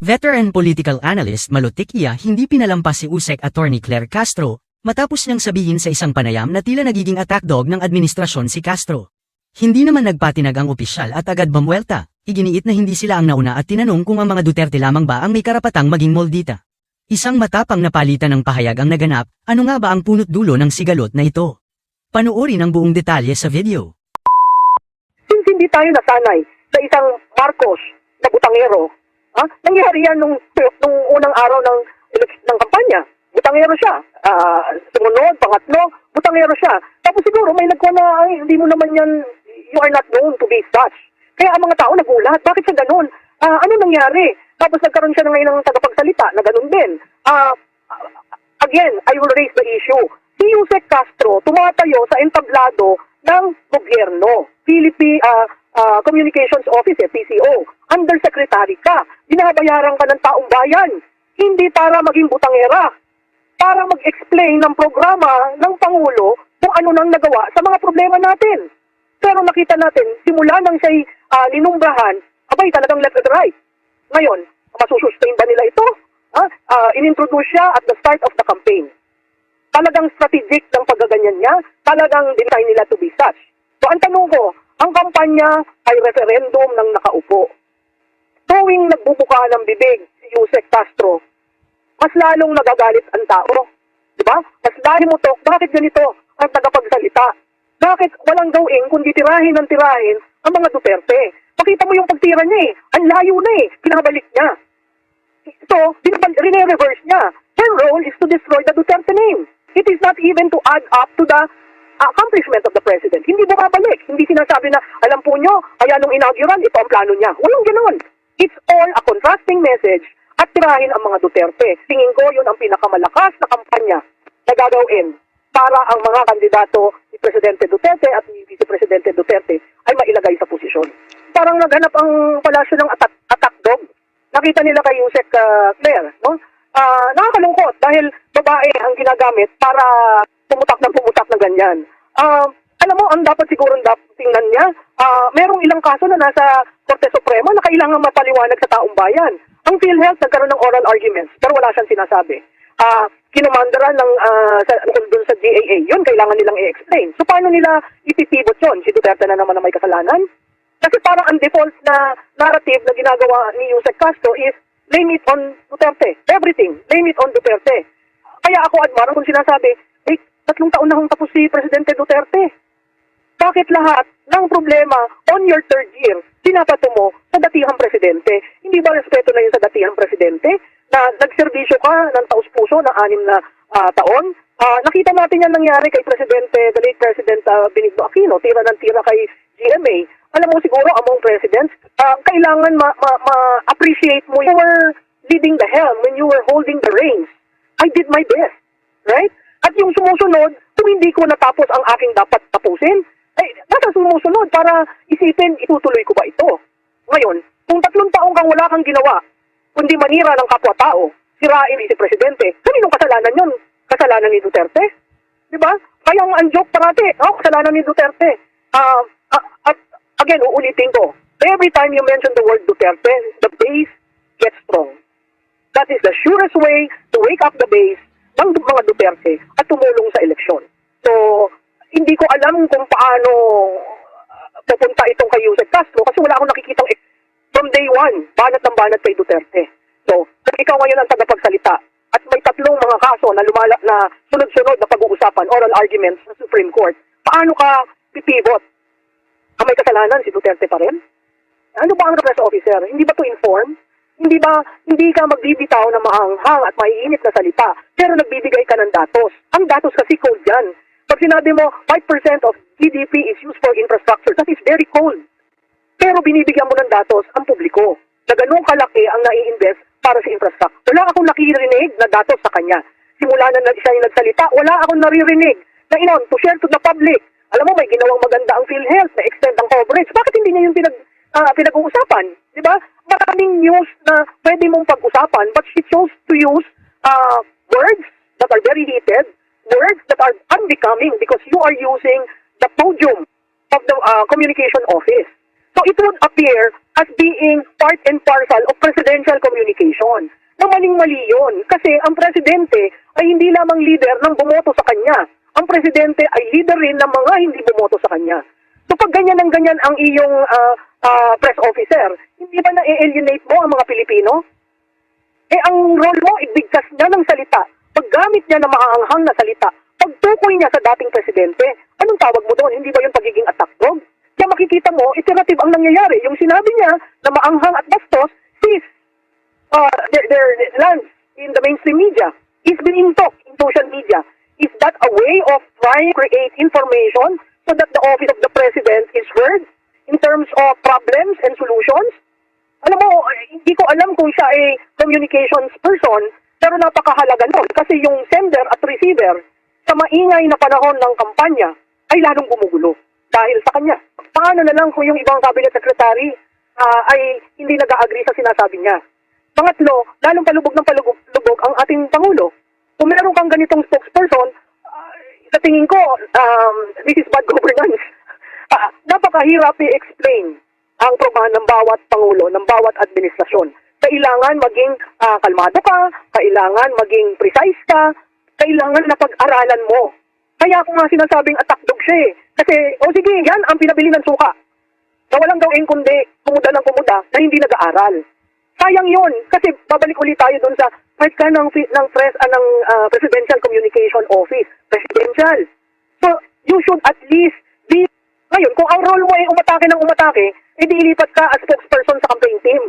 Veteran political analyst Malotikia hindi pinalampas si USEC Attorney Claire Castro, matapos niyang sabihin sa isang panayam na tila nagiging attack dog ng administrasyon si Castro. Hindi naman nagpatinag ang opisyal at agad bamuelta, iginiit na hindi sila ang nauna at tinanong kung ang mga Duterte lamang ba ang may karapatang maging moldita. Isang matapang na palitan ng pahayag ang naganap, ano nga ba ang punot dulo ng sigalot na ito? Panoorin ang buong detalye sa video. Since hindi tayo nasanay sa isang Marcos na butangero, nangyari yan nung unang araw ng kampanya. Butangero siya. Sumunod, pangatlo, butangero siya. Tapos siguro may nagkuha na, hindi mo naman yan, you are not known to be such. Kaya ang mga tao nagulat, bakit siya ganun? Ano nangyari? Tapos nagkaroon siya ngayon ng tagapagsalita na ganun din. Again, I will raise the issue. Si Yusek Castro tumatayo sa entablado ng gobyerno. Philippine Communications Office, PCO. Undersecretary ka. Binabayaran ka ng taong bayan. Hindi para maging butangera. Para mag-explain ng programa ng Pangulo kung ano nang nagawa sa mga problema natin. Pero nakita natin, simula nang siya'y linumbrahan, abay talagang left and right. Ngayon, masusustain ba nila ito? Inintroduce siya at the start of the campaign. Talagang strategic ng paggaganyan niya, talagang design nila to be such. So ang tanong ko, ang kampanya ay referendum ng nakaupo. Tuwing nagbubuka ng bibig si Yusek Castro, mas lalong nagagalit ang tao. Diba? Mas dahil mo to, bakit ganito ang tagapagsalita? Bakit walang gawin kundi tirahin ng tirahin ang mga Duterte? Pakita mo yung pagtira niya eh. Ang layo na eh. Pinabalik niya. So, rine-reverse niya. Her role is to destroy the Duterte name. It is not even to add up to the accomplishment of the president. Hindi bumabalik. Hindi sinasabi na, alam po nyo, kaya nung inaugural, ito ang plano niya. Walang ganoon. It's all a contrasting message at tirahin ang mga Duterte. Tingin ko yun ang pinakamalakas na kampanya na gagawin para ang mga kandidato ni Presidente Duterte at ni Vice Presidente Duterte ay mailagay sa posisyon. Parang naghanap ang palasyo ng attack dog. Nakita nila kay Yusek Claire, no? Nakakalungkot dahil babae ang ginagamit para pumutak na ganyan. Alam mo, ang dapat siguro tingnan niya, merong ilang kaso na nasa Korte Suprema na kailangan mapaliwanag sa taong bayan. Ang PhilHealth nagkaroon ng oral arguments, pero wala siyang sinasabi. Kinumandara ng dun sa GAA, yun kailangan nilang i-explain. So paano nila ipipivot yun? Si Duterte na naman na may kasalanan? Kasi parang ang default na narrative na ginagawa ni Yusek Castro is blame it on Duterte. Everything, blame it on Duterte. Kaya ako admire kung sinasabi, 3 taon na hong tapos si Presidente Duterte. Bakit lahat ng problema on your 3rd year, sinapato mo sa datihang presidente? Hindi ba respeto na yun sa datihang presidente? Na nagserbisyo ka ng taus-puso ng 6 na taon? Nakita natin yan nangyari kay Presidente, the late President Benigno Aquino, tira ng tira kay GMA. Alam mo siguro among presidents, kailangan ma-appreciate mo you were leading the helm when you were holding the reins. I did my best, right? At yung sumusunod, kung hindi ko natapos ang aking dapat tapusin, nasa sumusunod para isipin, itutuloy ko ba ito? Ngayon, kung 3 taong kang wala kang ginawa, kundi manira ng kapwa-tao, sirain si Presidente, kaninong kasalanan yun? Kasalanan ni Duterte? Diba? Kaya ang joke parati, kasalanan ni Duterte. At again, uulitin ko, every time you mention the word Duterte, the base gets strong. That is the surest way to wake up the base ng mga Duterte at tumulong sa eleksyon. So, hindi ko alam kung paano pupunta itong kay Yusek Castro kasi wala akong nakikitang from day one, banat ng banat kay Duterte. So, kung ikaw ngayon ang tagapagsalita at may 3 mga kaso na sunod-sunod na pag-uusapan, oral arguments sa Supreme Court, paano ka pipivot? May kasalanan si Duterte pa rin? Ano ba ang press officer? Hindi ba to inform? Hindi ka magbibitaw na maanghang at maiinit na salita, pero nagbibigay ka ng datos. Ang datos kasi cold yan. Pag sinabi mo, 5% of GDP is used for infrastructure, that is very cold. Pero binibigyan mo ng datos ang publiko na ganun kalaki ang nai-invest para sa infrastructure. Wala akong nakirinig na datos sa kanya. Simula na siya yung nagsalita, wala akong naririnig na to share to the public. Alam mo, may ginawang maganda ang PhilHealth na extend ang coverage. Bakit hindi niya yung pinag-uusapan? Diba? Maraming news na pwede mong pag-usapan, but she chose to use words that are very heated, words that are unbecoming because you are using the podium of the communication office. So it would appear as being part and parcel of presidential communication. Na maling-mali yun. Kasi ang presidente ay hindi lamang leader ng bumoto sa kanya. Ang presidente ay leader rin ng mga hindi bumoto sa kanya. So pag ganyan ang ganyan ang iyong press officer, hindi ba na-alienate mo ang mga Pilipino? Eh ang role mo, ibigkas niya ng salita. Paggamit niya ng maaanghang na salita, pagtukoy niya sa dating presidente, anong tawag mo doon? Hindi ba yung pagiging attack dog? Kaya makikita mo, iterative ang nangyayari. Yung sinabi niya na maanghang at bastos, sis, their lands in the mainstream media is being talked in social media. Is that a way of trying to create information so that the office of the president is heard in terms of problems and solutions? Alam mo, hindi ko alam kung siya ay communications person, pero napakahalaga nun. Kasi yung sender at receiver sa maingay na panahon ng kampanya ay lalong gumugulo dahil sa kanya. Paano na lang kung yung ibang cabinet secretary ay hindi nag-agree sa sinasabi niya? Pangatlo, lalong palubog ng palubog ang ating Pangulo. Kung meron kang ganitong spokesperson, sa tingin ko, this is bad governance. Napakahirap i-explain ang problema ng bawat Pangulo, ng bawat administrasyon. Kailangan maging kalmado ka, kailangan maging precise ka, kailangan na pag-aralan mo. Kaya ako nga sinasabing attack dog siya eh. Kasi, sige, yan ang pinabili ng suka. Na walang gawin kundi kumuda ng kumuda na hindi nag-aaral. Sayang yun. Kasi babalik ulit tayo dun sa part ka ng Presidential Communication Office. Presidential. So, you should at least be... Ngayon, kung ang role mo ay umatake ng umatake, edi ilipat ka as spokesperson sa campaign team.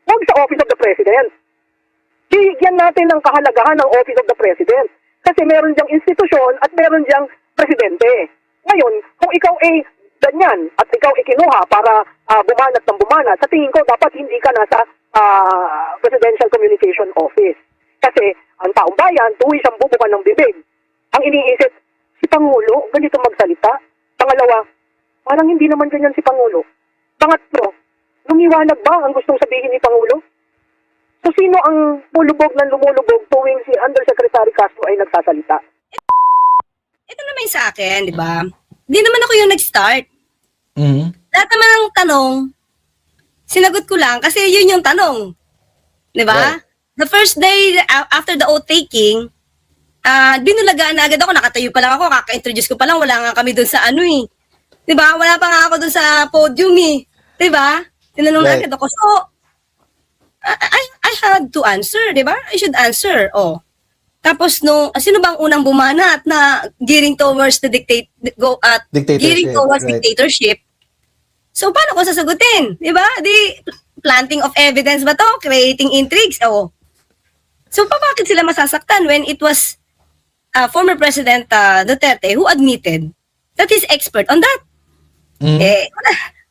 Huwag sa Office of the President. Bigyan natin ng kahalagahan ng Office of the President. Kasi meron diyang institusyon at meron diyang presidente. Ngayon, kung ikaw ay ganyan at ikaw ay kinuha para bumanat ng bumanat, sa tingin ko dapat hindi ka nasa Presidential Communication Office. Kasi ang taong bayan, tuwi siyang bubukan ng bibig. Ang iniisip, si Pangulo, ganito magsalita. Pangalawa, parang hindi naman ganyan si Pangulo. Pangatlo, lumiwanag ba ang gustong sabihin ni Pangulo? So sino ang lumulubog tuwing si Undersecretary Castro ay nagsasalita? Ito naman yung sa akin, di ba? Di naman ako yung nag-start. Mhm. Lahat naman ng tanong, sinagot ko lang kasi yun yung tanong. Di ba? Right. The first day after the oath-taking, binulagaan na agad ako, nakatayo pa lang ako, kaka-introduce ko pa lang, wala nga kami dun sa ano eh. Di ba? Wala pa nga ako dun sa podium eh. Di ba? Tinanong na Right. agad ako. So, I had to answer, di ba? I should answer. Oh. Tapos sino bang unang bumanat na gearing towards the gearing towards right. dictatorship? So paano ko sasagutin? 'Di ba? Di planting of evidence ba to? Creating intrigues. Oh. So bakit sila masasaktan when it was former President Duterte who admitted that he's expert on that? Mhm. Eh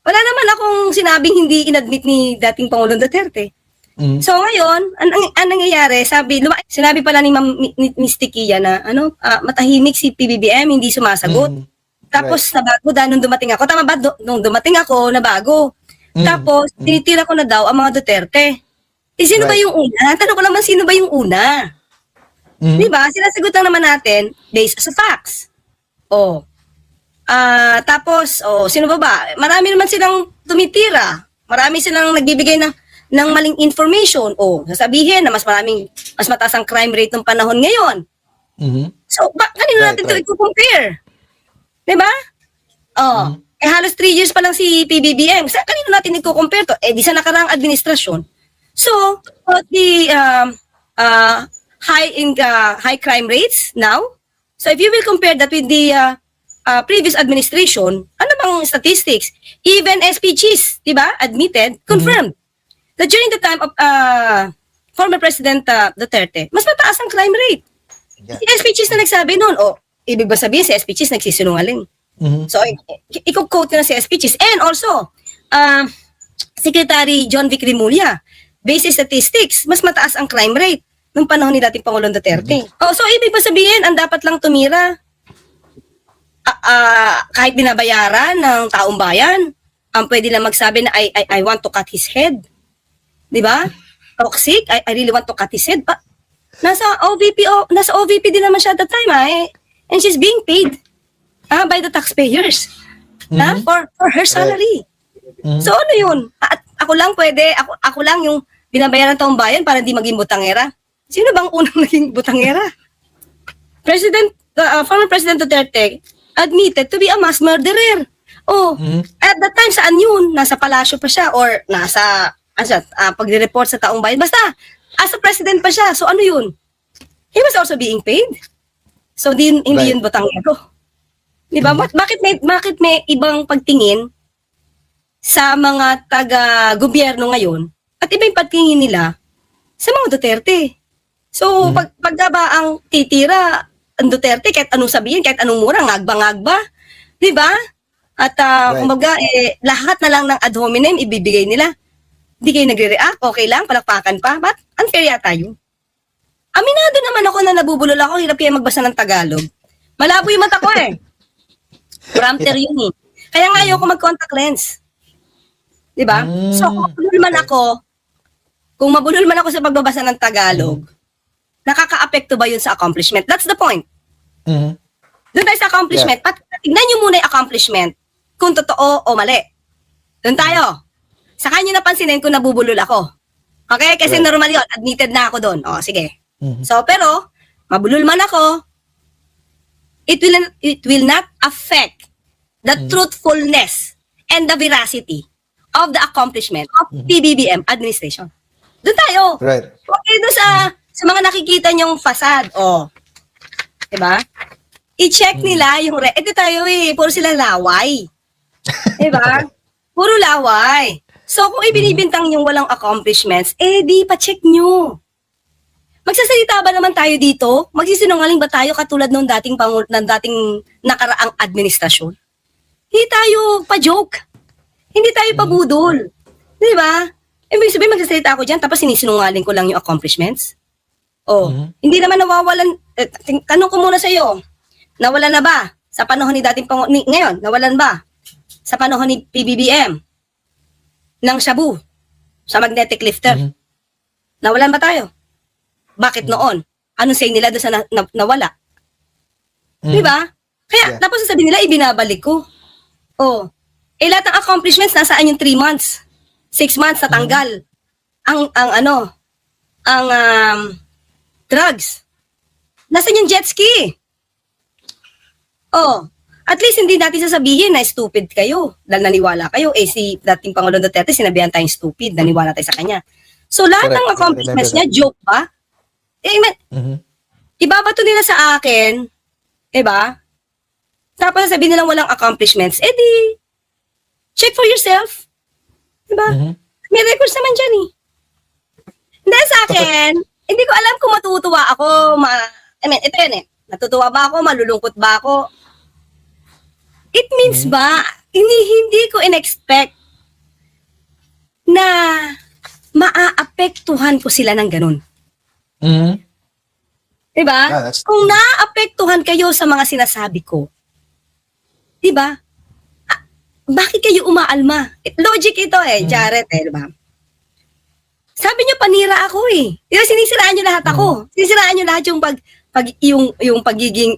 wala naman akong sinabing hindi inadmit ni dating Pangulong Duterte. Mhm. So ngayon, ang nangyayari, sinabi pala ni Miss Tikia na matahimik si PBBM, hindi sumasagot. Mhm. Tapos nabago nung dumating ako. Tama ba? Nung dumating ako, nabago. Tapos tinitira ko na daw ang mga Duterte. Sino ba Right. yung una? Tanong ko naman, sino ba yung una? Mhm. Di ba? Sinasagot lang naman natin based sa facts. Oh. Tapos, sino ba? Marami naman silang tumitira. Marami silang nagbibigay ng maling information. Sasabihin na mas mataas ang crime rate ng panahon ngayon. Mhm. So, kanino Right, natin right. ito i-compare? Diba? Halos 3 years pa lang si PBBM. Kanino natin i-compare to? Di sa nakaraang administrasyon. So, the high crime rates now, so if you will compare that with the previous administration, ano bang statistics? Even SPGs, diba, admitted, confirmed, that during the time of former President Duterte, mas mataas ang crime rate. Yeah. Si SPGs na nagsabi noon, ibig ba sabihin si SPGs nagsisinungaling? Mhm. So, i-quote ko na si SPGs. And also, Secretary John Vic Rimulya, based sa statistics, mas mataas ang crime rate nung panahon ni dating Pangulong Duterte. So, ibig ba sabihin, ang dapat lang tumira, kahit binabayaran ng taong bayan, ang pwede lang magsabi na I want to cut his head. Di ba? Toxic, I really want to cut his head. Nasa OVP din naman siya at the time, and she's being paid by the taxpayers for her salary. So ano yun? At ako lang pwede, ako lang yung binabayaran taong bayan para di maging butangera. Sino bang unang naging butangera? Former President Duterte admitted to be a mass murderer. Oh, at that time saan yun? Nasa palasyo pa siya or nasa pagre-report sa taong bayan. Basta, as a president pa siya. So ano yun? He was also being paid. So hindi Right. yun butangero. Di ba? Bakit may ibang pagtingin sa mga taga-gobyerno ngayon at iba yung pagtingin nila sa mga Duterte? So, pag ba ang titira ang Duterte, kahit anong sabihin, kahit anong mura, ngagba-ngagba. Di ba? At Right. kumbaga, lahat na lang ng ad hominem ibibigay nila. Di kayo nagre-react, okay lang, palakpakan pa. But unfair yata yun. Aminado naman ako na nabubulol ako, hirap kaya magbasa ng Tagalog. Malabo yung mata ko eh. Prompter yun eh. Kaya nga ayoko mag-contact lens. Di ba? So kung mabulol man ako sa pagbabasa ng Tagalog, nakaka-apekto ba yun sa accomplishment? That's the point. Mhm. Doon tayo sa accomplishment. Tignan nyo muna yung accomplishment kung totoo o mali. Doon tayo. Saka nyo napansinin kung nabubulol ako. Okay? Kasi Right. normal yun. Admitted na ako doon. O, sige. Mhm. So, pero, mabulol man ako, it will not affect the truthfulness and the veracity of the accomplishment of PBBM administration. Doon tayo. Right. Okay, doon sa mga nakikita nyong fasad. O, diba? I-check nila yung ito tayo puro sila laway. Diba? Puro laway. So, kung ibinibintang yung walang accomplishments, di pa-check nyo. Magsasalita ba naman tayo dito? Magsisinungaling ba tayo katulad ng dating nakaraang administrasyon? Hindi tayo pa-joke. Hindi tayo pa-budol. Di ba? Ibig sabihin, magsasalita ako dyan, tapos sinisinungaling ko lang yung accomplishments. Hindi naman nawawalan. Tanong ko muna sa'yo, nawalan na ba? Sa panahon ni dating ngayon, nawalan ba? Sa panahon ni PBBM, ng shabu, sa magnetic lifter. Nawalan ba tayo? Bakit noon? Anong say nila doon sa nawala? Di ba? Kaya, tapos sasabihin nila, ibinabalik ko. Lahat ng accomplishments, nasaan yung 3 months? 6 months, natanggal. Ang drugs. Nasaan yung jet ski? At least hindi natin sasabihin na stupid kayo dahil naniwala kayo. Si dating Pangulong Duterte, sinabihan tayong stupid, naniwala tayo sa kanya. So lahat ng accomplishments niya, joke ba? Ibabato nila sa akin, diba? Tapos sabihin nilang walang accomplishments, di, check for yourself. Diba? May records naman dyan Dahil sa akin, hindi ko alam kung matutuwa ako, ito yan natutuwa ba ako, malulungkot ba ako? It means ba, hindi ko in-expect na maaapektuhan ko sila ng ganun. Diba? Kung naaapektuhan kayo sa mga sinasabi ko, diba? Bakit kayo umaalma? Logic ito Jared diba? Sabi niyo panira ako Diba sinisiraan niyo lahat ako? Sinisiraan niyo lahat yung pagiging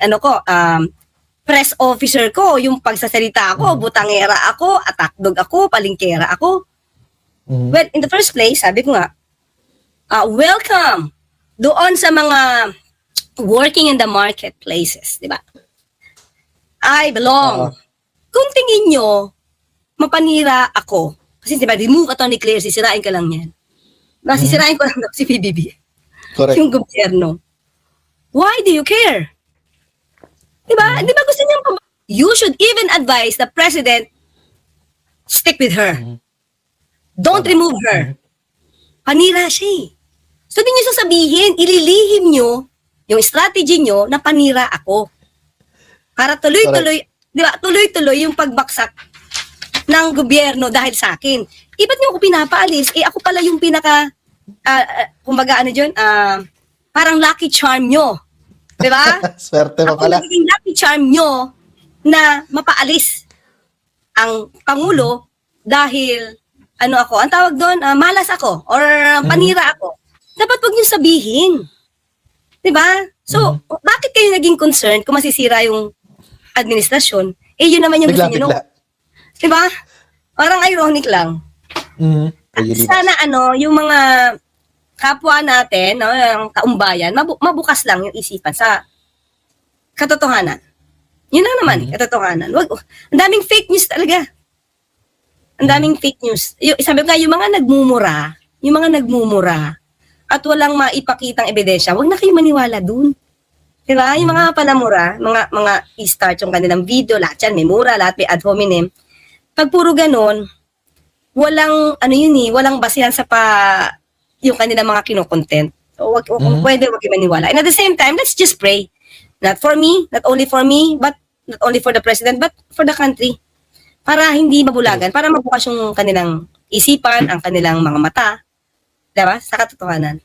press officer ko, yung pagsasalita ako, butangera ako, atakdog ako, palingkera ako. Well, in the first place, sabi ko nga, welcome doon sa mga working in the marketplaces, di ba? I belong. Kung tingin nyo, mapanira ako, kasi di ba, remove Atty. Claire, sisirain ka lang yan. Sisirain ko lang si PBB. Correct. Yung gobyerno. Why do you care? Diba? Di ba gusto niyang you should even advise the president, stick with her. Don't remove her. Panira siya So, di niyo sasabihin, ililihim nyo yung strategy nyo na panira ako. Para tuloy-tuloy, di ba, tuloy-tuloy yung pagbaksak ng gobyerno dahil sa akin. Ba't niyo ako pinapaalis? Ako pala yung pinaka, kumbaga parang lucky charm nyo. Di ba? Swerte mo pala. Ako naging lucky charm nyo na mapaalis ang Pangulo dahil, ang tawag doon, malas ako or panira ako. Dapat wag niyo sabihin. Di ba? So, bakit kayo naging concerned kung masisira yung administrasyon? Yun naman yung gusto niyo. Di ba? Parang ironic lang. Really Sana yung mga kapwa natin, no, yung kaumbayan, mabukas lang yung isipan sa katotohanan. Yun lang naman, katotohanan. Ang daming fake news talaga. Ang daming fake news. Sabi ko nga, yung mga nagmumura at walang maipakitang ebidensya, wag na kayo maniwala dun. Diba? Yung mga panamura, mga i-start yung kanilang video, lahat yan, may mura, lahat may ad hominem. Pag puro ganon, walang, walang basihan sa yung kanilang mga kinokontent. So, kung pwede, wag kayo maniwala. And at the same time, let's just pray. Not for me, not only for me, but not only for the president, but for the country. Para hindi mabulagan, para mabukas yung kanilang isipan, ang kanilang mga mata, diba? Sa katotohanan.